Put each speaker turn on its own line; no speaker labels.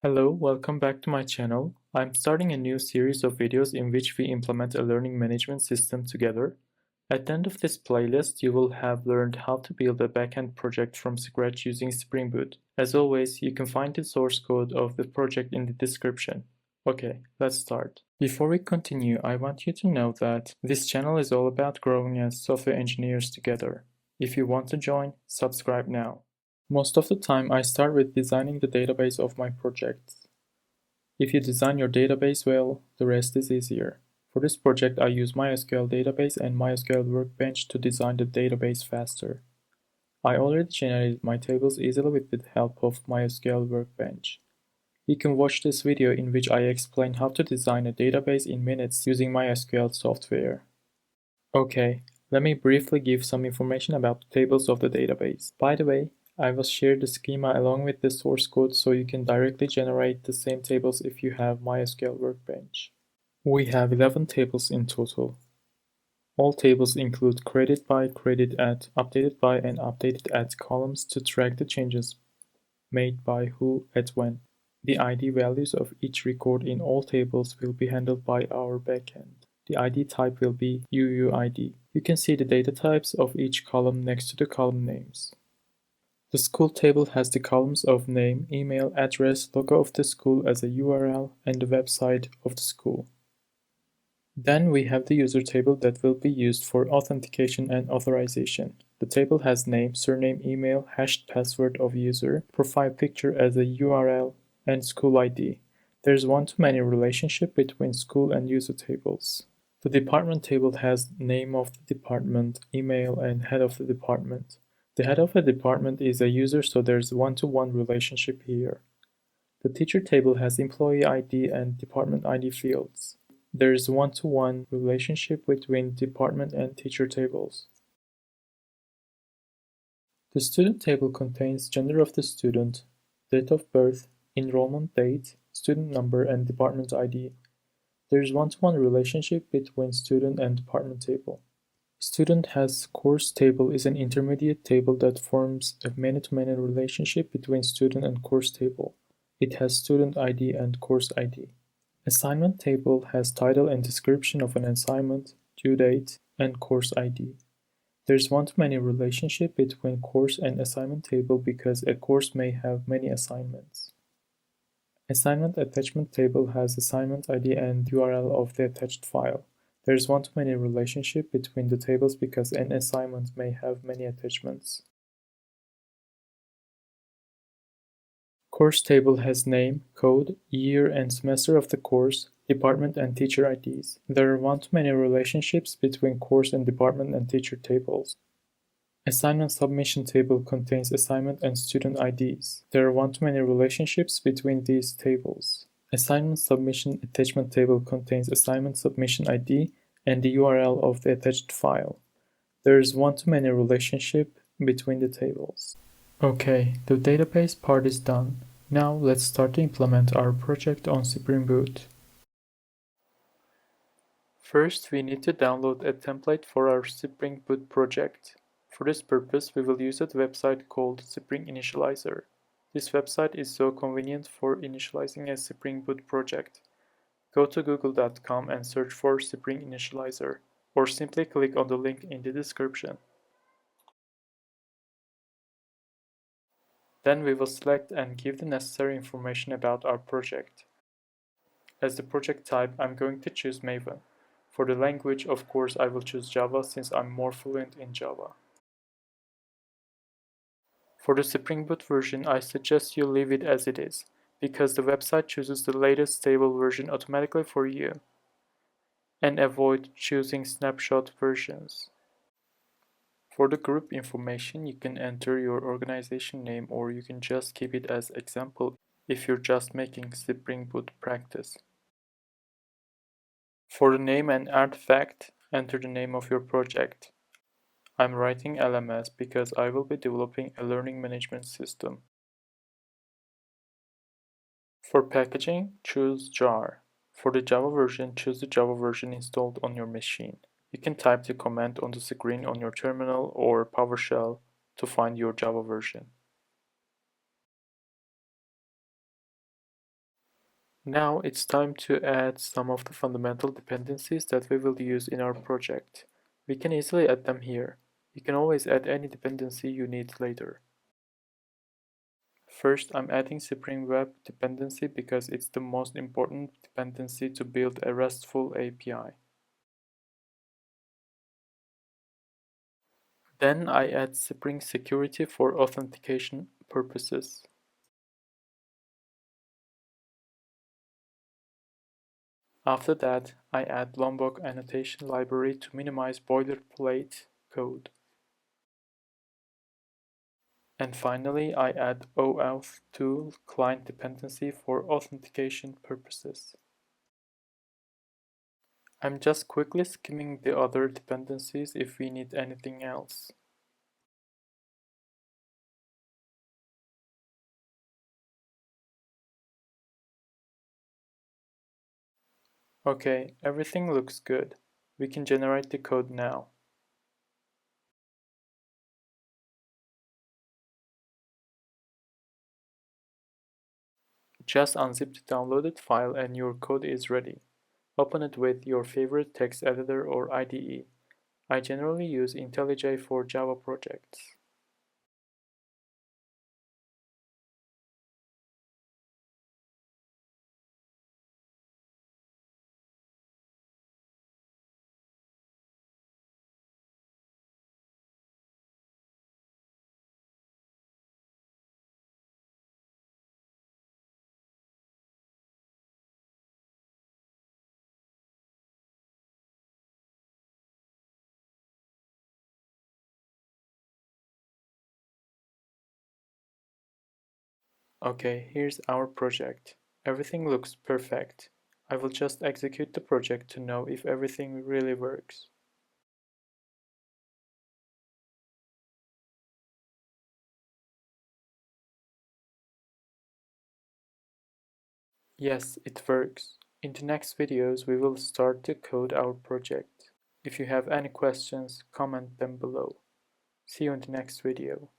Hello, welcome back to my channel. I'm starting a new series of videos in which we implement a learning management system together. At the end of this playlist, you will have learned how to build a backend project from scratch using Spring Boot. As always, you can find the source code of the project in the description. Okay, let's start. Before we continue, I want you to know that this channel is all about growing as software engineers together. If you want to join, subscribe now. Most of the time, I start with designing the database of my projects. If you design your database well, the rest is easier. For this project, I use MySQL database and MySQL Workbench to design the database faster. I already generated my tables easily with the help of MySQL Workbench. You can watch this video in which I explain how to design a database in minutes using MySQL software. Okay, let me briefly give some information about the tables of the database. By the way, I will share the schema along with the source code so you can directly generate the same tables if you have MySQL Workbench. We have 11 tables in total. All tables include credit by, credit at, updated by, and updated at columns to track the changes made by who at when. The ID values of each record in all tables will be handled by our backend. The ID type will be UUID. You can see the data types of each column next to the column names. The school table has the columns of name, email, address, logo of the school as a URL, and the website of the school. Then we have the user table that will be used for authentication and authorization. The table has name, surname, email, hashed password of user, profile picture as a URL, and school ID. There's one-to-many relationship between school and user tables. The department table has name of the department, email, and head of the department. The head of a department is a user, so there's one-to-one relationship here. The teacher table has employee ID and department ID fields. There is one-to-one relationship between department and teacher tables. The student table contains gender of the student, date of birth, enrollment date, student number, and department ID. There is one-to-one relationship between student and department table. Student has course table is an intermediate table that forms a many-to-many relationship between student and course table. It has student ID and course ID. Assignment table has title and description of an assignment, due date, and course ID. There's one-to-many relationship between course and assignment table because a course may have many assignments. Assignment attachment table has assignment ID and URL of the attached file. There's one-to-many relationship between the tables because an assignment may have many attachments. Course table has name, code, year and semester of the course, department and teacher IDs. There are one-to-many relationships between course and department and teacher tables. Assignment submission table contains assignment and student IDs. There are one-to-many relationships between these tables. Assignment submission attachment table contains assignment submission ID and the URL of the attached file. There is one-to-many relationship between the tables. Okay, the database part is done. Now let's start to implement our project on Spring Boot. First, we need to download a template for our Spring Boot project. For this purpose, we will use a website called Spring Initializr. This website is so convenient for initializing a Spring Boot project. Go to google.com and search for Spring Initializr, or simply click on the link in the description. Then we will select and give the necessary information about our project. As the project type, I'm going to choose Maven. For the language, of course, I will choose Java since I'm more fluent in Java. For the Spring Boot version, I suggest you leave it as it is, because the website chooses the latest stable version automatically for you, and avoid choosing snapshot versions. For the group information, you can enter your organization name or you can just keep it as example if you're just making Spring Boot practice. For the name and artifact, enter the name of your project. I'm writing LMS because I will be developing a learning management system. For packaging, choose jar. For the Java version, choose the Java version installed on your machine. You can type the command on the screen on your terminal or PowerShell to find your Java version. Now it's time to add some of the fundamental dependencies that we will use in our project. We can easily add them here. You can always add any dependency you need later. First, I'm adding Spring Web dependency because it's the most important dependency to build a RESTful API. Then I add Spring Security for authentication purposes. After that, I add Lombok annotation library to minimize boilerplate code. And finally, I add OAuth2 Client dependency for authentication purposes. I'm just quickly skimming the other dependencies if we need anything else. Okay, everything looks good. We can generate the code now. Just unzip the downloaded file and your code is ready. Open it with your favorite text editor or IDE. I generally use IntelliJ for Java projects. Okay, here's our project. Everything looks perfect. I will just execute the project to know if everything really works. Yes, it works. In the next videos, we will start to code our project. If you have any questions, comment them below. See you in the next video.